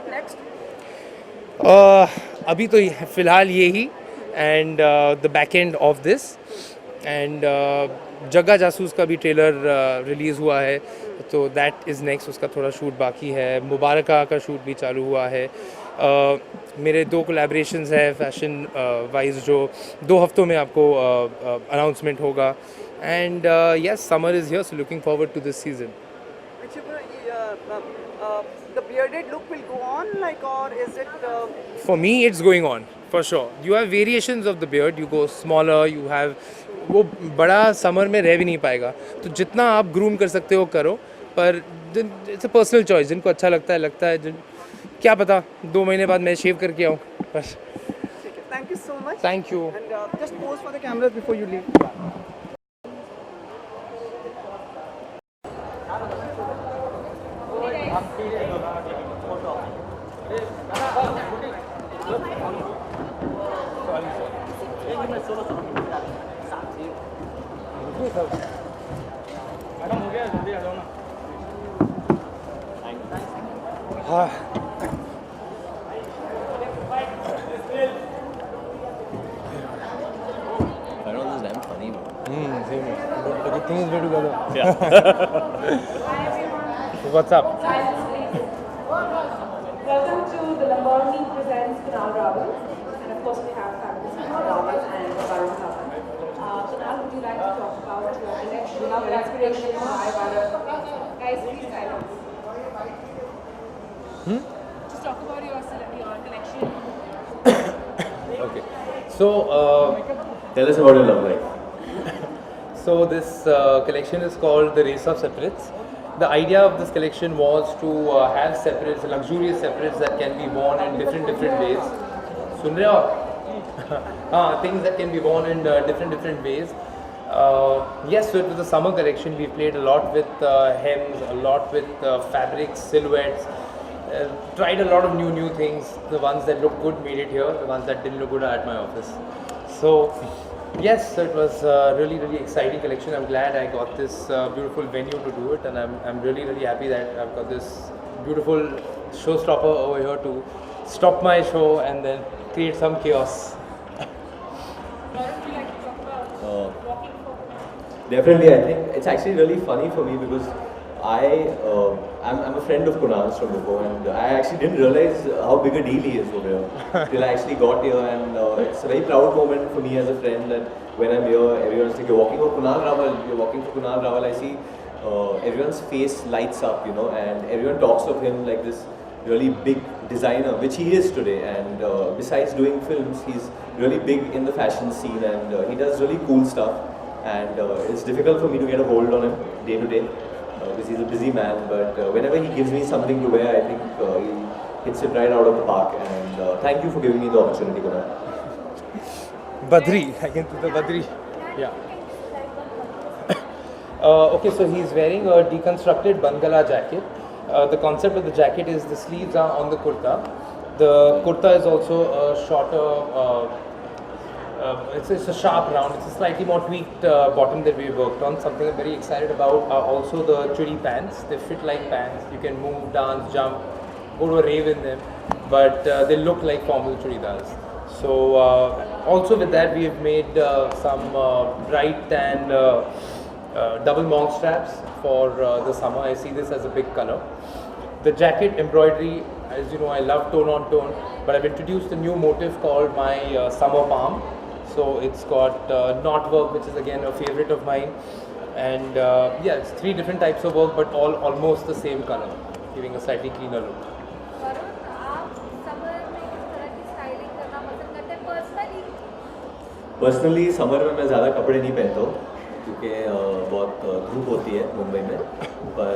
What next? अभी तो फ़िलहाल ये ही and the back end of this and Jagga Jasoos का भी ट्रेलर रिलीज़ हुआ है तो दैट इज़ नेक्स्ट. उसका थोड़ा शूट बाकी है. मुबारका का शूट भी चालू हुआ है. मेरे 2 कोलैबोरेशंस है फैशन वाइज जो 2 हफ्तों में आपको अनाउंसमेंट होगा. And yes, summer is here, so looking forward to this season. The bearded look will go on, like, or is it? For me, it's going on for sure. You have variations of the beard. You go smaller. You have वो बड़ा summer में रह भी नहीं पाएगा. तो जितना आप ग्रूम कर सकते हो करो. पर इट्स अ पर्सनल चॉइस. जिनको अच्छा लगता है क्या पता 2 महीने बाद मैं शेव करके आऊँ बस. Thank you so much. Thank you. And just pose for the cameras before you leave. Madam हो गया, जल्दी आ जाओ ना. हाँ. I know this is damn funny, bro. Same here. But the good thing is we're together. Yeah. So what's up? Welcome to the Lamborghini presents Kunal Rawal, and of course we have fabulous Kunal Rawal and Varun Dhawan. Kunal, would you like to talk about your connection, your inspiration, why Varun? Guys, please silence. Just talk about your connection. Okay. So Tell us about your love life. So this collection is called the Race of Separates. The idea of this collection was to have separates, luxurious separates that can be worn in different ways. सुन रहे हो? Things that can be worn in different ways. Yes, so it was a summer collection. We played a lot with hems, a lot with fabrics, silhouettes. Tried a lot of new things. The ones that looked good made it here. The ones that didn't look good are at my office. So yes, so it was a really exciting collection. I'm glad I got this beautiful venue to do it, and I'm really happy that I've got this beautiful showstopper over here to stop my show and then create some chaos. Varun, would you like to talk about walking for Definitely, I think it's actually really funny for me because I'm a friend of Kunal's from before, and I actually didn't realize how big a deal he is over here till I actually got here, and it's a very proud moment for me as a friend that when I'm here, everyone's like, "You're walking for Kunal Rawal, you're walking for Kunal Rawal." I see everyone's face lights up, you know, and everyone talks of him like this really big designer, which he is today. And besides doing films, he's really big in the fashion scene, and he does really cool stuff. And it's difficult for me to get a hold on him day to day. Because he's a busy man, but whenever he gives me something to wear, I think he hits it right out of the park. And thank you for giving me the opportunity, Kunal. Badri, I can do the Badri. Yeah. Okay, so he's wearing a deconstructed Bangala jacket. The concept of the jacket is the sleeves are on the kurta. The kurta is also a shorter. It's a sharp round. It's a slightly more tweaked bottom that we worked on. Something I'm very excited about are also the chudi pants. They fit like pants. You can move, dance, jump, go to a rave in them, but they look like formal chudidars. So also with that we have made some bright and double monk straps for the summer. I see this as a big color. The jacket embroidery, as you know, I love tone on tone, but I've introduced a new motif called my summer palm. So it's got knot work, which is again a favorite of mine, and yeah, it's 3 different types of work, but all almost the same color, giving a slightly cleaner look. Varun, आप summer में किस तरह की styling करना पसंद करते हैं personally? Personally summer में मैं ज़्यादा कपड़े नहीं पहनता हूँ क्योंकि बहुत धूप होती है मुंबई में. पर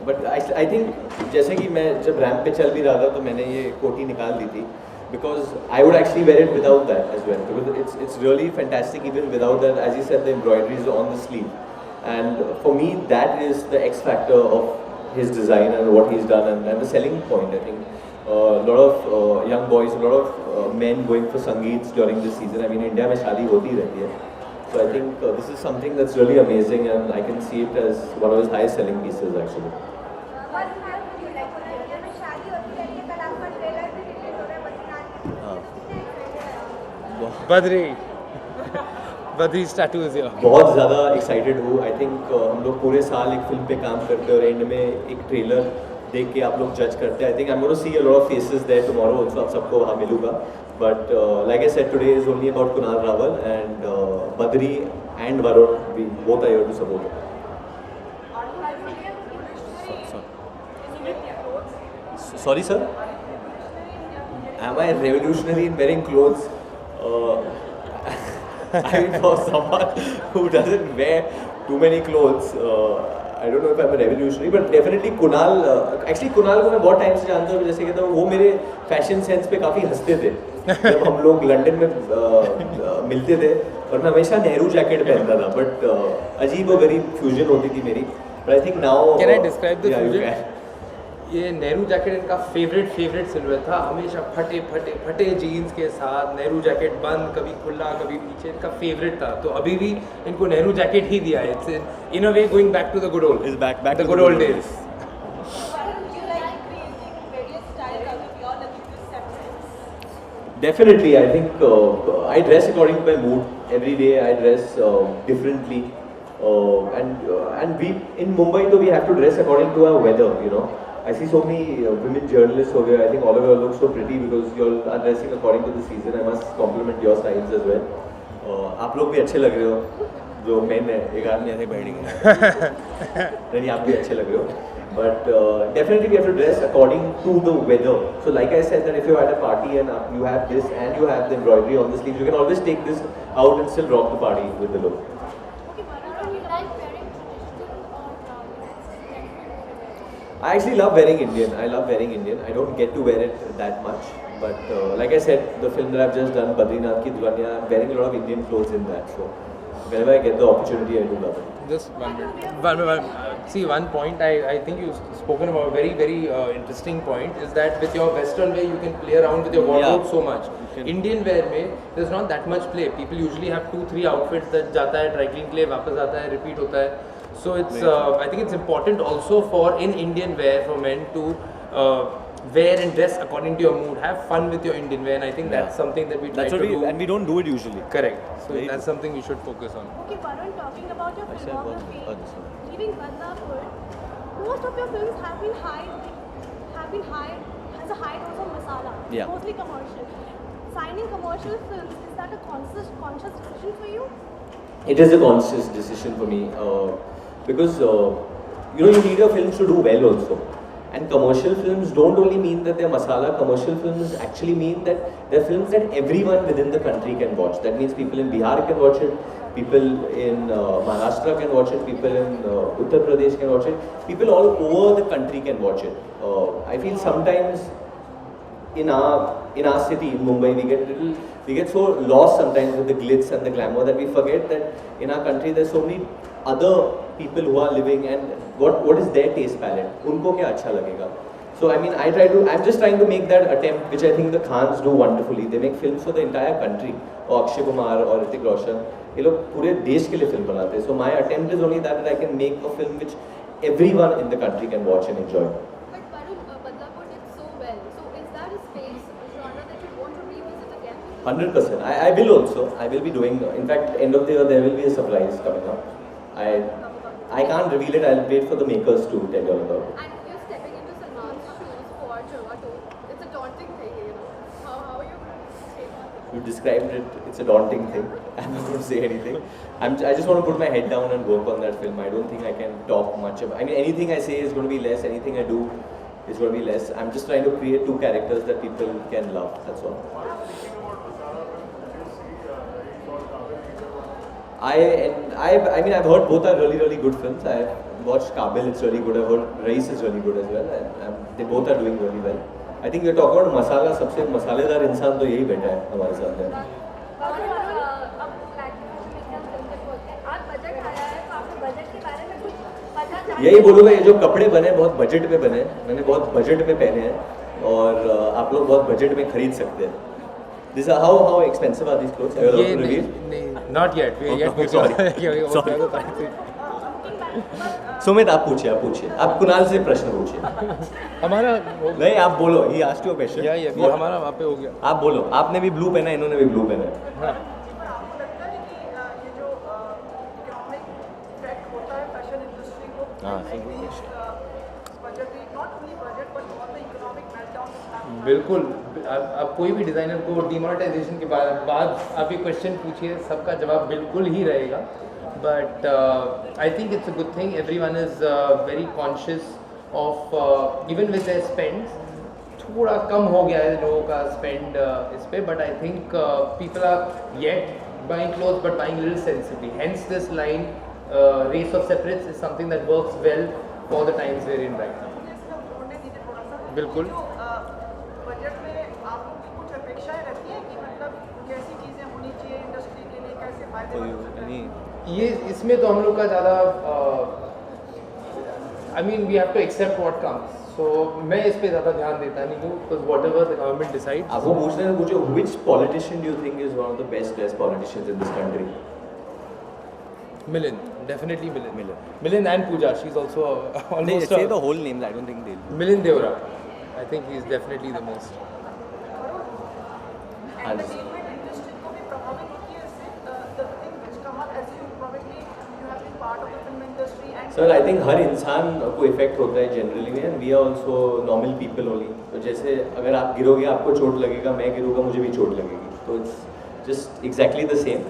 बट आई थिंक जैसे कि मैं जब रैम्प पे चल भी रहा था तो मैंने ये कोटी निकाल दी थी. Because I would actually wear it without that as well. Because it's really fantastic even without that. As you said, the embroidery is on the sleeve, and for me that is the X factor of his design and what he's done, and the selling point. I think a lot of young boys, a lot of men going for sangeets during this season. I mean, India mein shaadi hoti rehti hai, so I think this is something that's really amazing, and I can see it as one of his highest selling pieces actually. Varun, how would you like to शादी होती है Badri. Badri's tattoo is here. बहुत ज़्यादा excited हूँ. I think हम लोग पूरे साल एक फिल्म पे काम करते हैं और एंड में एक ट्रेलर देख के आप लोग जज करते हैं. I think I am gonna see a lot of faces there tomorrow also. आप सबको वहाँ मिलूंगा. But like I said today is only about Kunal Rawal and Badri and Varun. We both are here to support. Sorry, sir. Am I revolutionary in wearing clothes? I mean, for someone who doesn't wear too many clothes, I don't know if I'm a revolutionary, but definitely Kunal. Actually, Kunal को मैं बहुत time से जानता हूँ. जैसे कहता हूँ, वो मेरे फैशन सेंस पे काफ़ी हंसते थे. जब हम लोग लंदन में मिलते थे और मैं हमेशा नेहरू जैकेट पहनता था. बट अजीब और गरीब फ्यूजन होती थी मेरी. But I think now. Can I describe the fusion? You can. ये नेहरू जैकेट इनका फेवरेट सिल्वर था. हमेशा फटे जीन्स के साथ नेहरू जैकेट बंद, कभी खुला कभी पीछे, इनका फेवरेट था. तो अभी भी इनको नेहरू जैकेट ही दिया है. It's in a way going back to the good old. Is back the to good the old good days. Definitely, I think I dress according to my mood. Every day I dress differently, and we in Mumbai though we have to dress according to our weather. You know, I see so many women journalists over here. I think all of you look so pretty because you all are dressing according to the season. I must compliment your styles as well. आप लोग भी अच्छे लग रहे हो. जो main है एक आदमी ऐसे बैठेंगे. नहीं आप भी अच्छे लग रहे हो. But definitely we have to dress according to the weather. So like I said that if you're at a party and you have this and you have the embroidery on the sleeves, you can always take this out and still rock the party with the look. I actually love wearing Indian. I love wearing Indian. I don't get to wear it that much. But like I said, the film that I've just done, Badrinath Ki Dulhania, I'm wearing a lot of Indian clothes in that. So whenever I get the opportunity, I do love it. Just one minute. See, one point I think you've spoken about, a very interesting point, is that with your western wear you can play around with your wardrobe so much. Indian wear में there's not that much play. People usually have 2-3 outfits that जाता है dry clean के लिए, वापस आता है, repeat होता है. So it's I think it's important also for in Indian wear for men to wear and dress according to your mood. Have fun with your Indian wear, and I think that's something that we try to do. And we don't do it usually. Correct. So that's something we should focus on. Okay, Varun, talking about your filmography, leaving Badlapur, most of your films have been high as a high dose of masala, mostly commercial. Signing commercial films, is that a conscious decision for you? It is a conscious decision for me because you need your films to do well also. And commercial films don't only mean that they're masala. Commercial films actually mean that they're films that everyone within the country can watch. That means people in Bihar can watch it, people in Maharashtra can watch it, people in Uttar Pradesh can watch it, people all over the country can watch it. I feel sometimes in our city, in Mumbai, we get so lost sometimes with the glitz and the glamour that we forget that in our country there's so many other people who are living and what is their taste palette. उनको क्या अच्छा लगेगा. So I mean, I'm just trying to make that attempt, which I think the Khans do wonderfully. They make films for the entire country. Or Akshay Kumar or Hrithik Roshan, ये लोग पूरे देश के लिए film बनाते हैं. So my attempt is only that I can make a film which everyone in the country can watch and enjoy. But Varun, Badlapur did so well. So is that a space, a genre that you want to revisit again? 100%. I will also. I will be doing. In fact, end of the year there will be a surprise coming up. I can't reveal it. I'll wait for the makers to tell you all about it. And you're stepping into Salman's shoes for Chorwato. It's a daunting thing, you know. How are you going to take on? You described it. It's a daunting thing. I'm not going to say anything. I just want to put my head down and work on that film. I don't think I can talk much about. I mean, anything I say is going to be less. Anything I do is going to be less. I'm just trying to create two characters that people can love. That's all. I mean, I've heard both are really good films. I've watched Kabil, it's really good. I've heard Rais is really good as well. And they both are doing really well. I think we're talking about masala. सबसे मसालेदार इंसान तो यही बैठा है हमारे सामने. अब प्लेटफॉर्म में क्या फिल्म जब बोलते हैं आज बजट आया है तो आपको बजट के बारे में कुछ पता चाहिए. यही बोलूँगा, ये जो कपड़े बने बहुत बजट में बने. मैंने बहुत बजट में पहने हैं और आप लोग बहुत बजट में खरीद सकते हैं. These are how expensive are these clothes? Are you allowed to reveal? Not yet. We are yet. Sorry. Sorry. Sumit आप पूछिए आप कुणाल से प्रश्न पूछिए. हमारा नहीं आप बोलो, he asked you a question. ये हमारा वहाँ पे हो गया. आप बोलो, आपने भी ब्लू पहना है, इन्होंने भी ब्लू पहना है. हाँ. पर आपको लगता है कि ये जो इकोनॉमिक इफेक्ट होता है फैशन इंडस्ट्री को, हाँ, budget not only budget but all the economic meltdown. बिल्कुल. अब कोई भी डिज़ाइनर को डिमोनेटाइजेशन के बाद आप ये क्वेश्चन पूछिए, सबका जवाब बिल्कुल ही रहेगा. But I think it's a good thing. Everyone is very conscious of even with their spends. थोड़ा कम हो गया है लोगों का स्पेंड इस पे, but I think people are yet buying clothes but buying little sensibly. Hence this line, race of separates is something that works well for the times we're in right now. बिल्कुल. Budget में आपकी कुछ अपेक्षाएं रहती हैं कि मतलब कैसी चीज़ें होनी चाहिए इंडस्ट्री के लिए, कैसे फायदे हो सकते हैं? ये इसमें तो हम लोग का ज़्यादा I mean we have to accept what comes. So मैं इस पे ज़्यादा ध्यान देता नहीं हूँ, because whatever the government decide. आपको पूछना है, पूछो which politician do you think is one of the best dressed politicians in this country? Milind, definitely Milind and Pooja, she's also almost say the whole names, I don't think they'll. Milind Deora, I think he's definitely the most. Entertainment industry को भी प्रभावित होती है इससे. The thing which Kamal assume probably you have been part of the film industry and sir I think हर इंसान को effect होता है generally, and we are also normal people only. तो जैसे अगर आप गिरोगे आपको चोट लगेगा, मैं गिरूंगा मुझे भी चोट लगेगी. तो it's just exactly the same.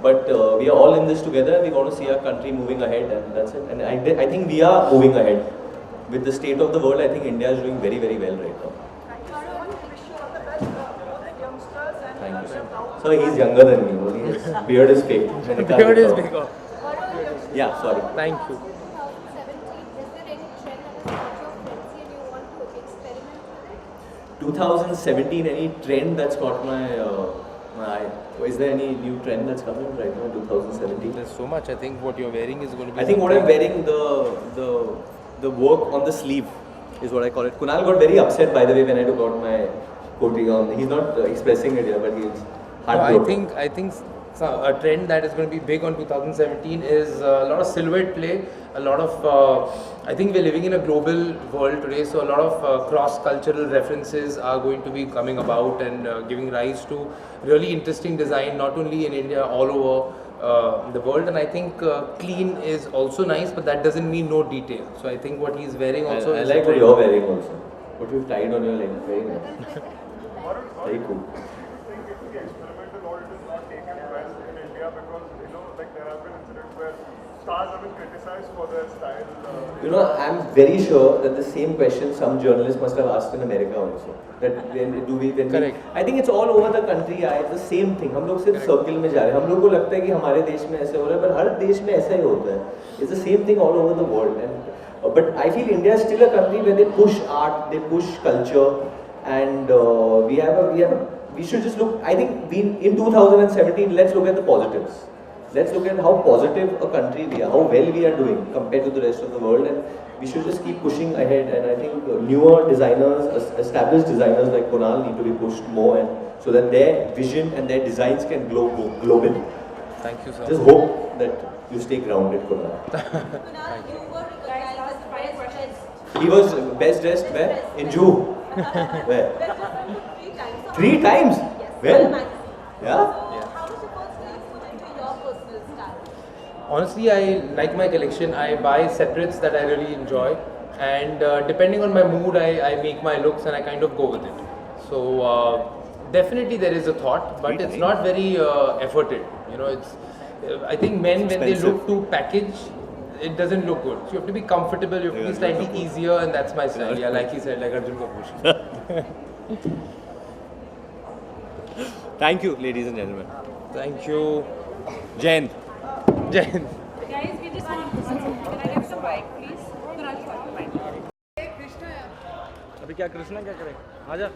But we are all in this together. We want to see our country moving ahead, and that's it. And I think we are moving ahead. With the state of the world, I think India is doing very, very well right now. Thank you, sir. So he's younger than me. Only his beard is fake. Beard is bigger. Yeah, sorry. Thank you. 2017, is there any trend that has caught your fancy and you want to experiment with it? 2017, any trend that's caught my eye? Is there any new trend that's coming right now in 2017? There's so much. I think what you're wearing is going to be. I think what I'm wearing, the work on the sleeve is what I call it. Kunal got very upset, by the way, when I took out my coating on. He's not expressing it here, but he's heartbroken. I think a trend that is going to be big on 2017 is a lot of silhouette play. A lot of I think we're living in a global world today, so a lot of cross-cultural references are going to be coming about and giving rise to really interesting design, not only in India, all over the world. And I think clean is also nice, but that doesn't mean no detail. So I think what he's wearing also. I like what you're wearing also. What you've tied on your leg, very nice. Very cool. Experimental or it is not taken well in India because like there have been incidents where stars have been criticized for their style. I'm very sure that the same question some journalists must have asked in America also. That Correct. I think it's all over the country. It's the same thing. हम लोग सिर्फ circle में जा रहे हैं. हम लोग को लगता है कि हमारे देश में ऐसे हो रहा है, पर हर देश में ऐसा ही होता है. It's the same thing all over the world. And but I feel India is still a country where they push art, they push culture, and we should just look. I think in 2017, let's look at the positives. Let's look at how positive a country we are, how well we are doing compared to the rest of the world, and we should just keep pushing ahead. And I think newer designers, established designers like Kunal need to be pushed more, and so that their vision and their designs can go global. Thank you, sir. Just hope that you stay grounded, Kunal. Kunal, you were recognized as the best dressed. He was best dressed where? In Juhu. Where? Three times. 3 times? Yes. Well, Magazine. yeah. How does your personal put into your personal style? Honestly, I like my collection. I buy separates that I really enjoy, and depending on my mood, I make my looks and I kind of go with it. So definitely there is a thought, but it's not very efforted. It's I think men when they look to package, it doesn't look good. So you have to be comfortable. You have to be slightly easier, and that's my style. Yeah, like he said, like Arjun Kapoor. Thank you, ladies and gentlemen. Thank you, Jen. Jen. Guys, we just want to can I get some mic, please? Kunal, you got the mic. अभी क्या कृष्णा क्या करे? आजा.